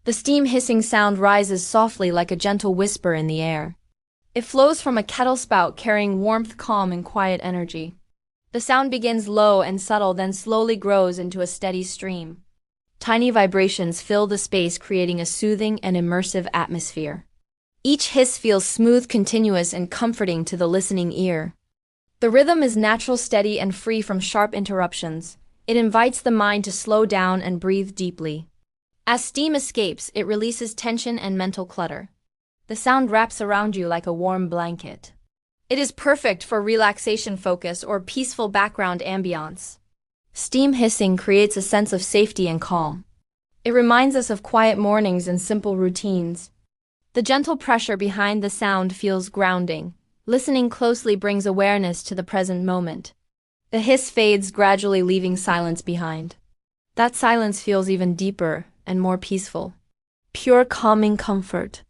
The steam hissing sound rises softly like a gentle whisper in the air. It flows from a kettle spout carrying warmth, calm, and quiet energy. The sound begins low and subtle, then slowly grows into a steady stream. Tiny vibrations fill the space, creating a soothing and immersive atmosphere. Each hiss feels smooth, continuous, and comforting to the listening ear. The rhythm is natural, steady, and free from sharp interruptions. It invites the mind to slow down and breathe deeply. As steam escapes, it releases tension and mental clutter. The sound wraps around you like a warm blanket. It is perfect for relaxation, focus, or peaceful background ambiance. Steam hissing creates a sense of safety and calm. It reminds us of quiet mornings and simple routines. The gentle pressure behind the sound feels grounding. Listening closely brings awareness to the present moment. The hiss fades, gradually leaving silence behind. That silence feels even deeper and more peaceful. Pure calming comfort.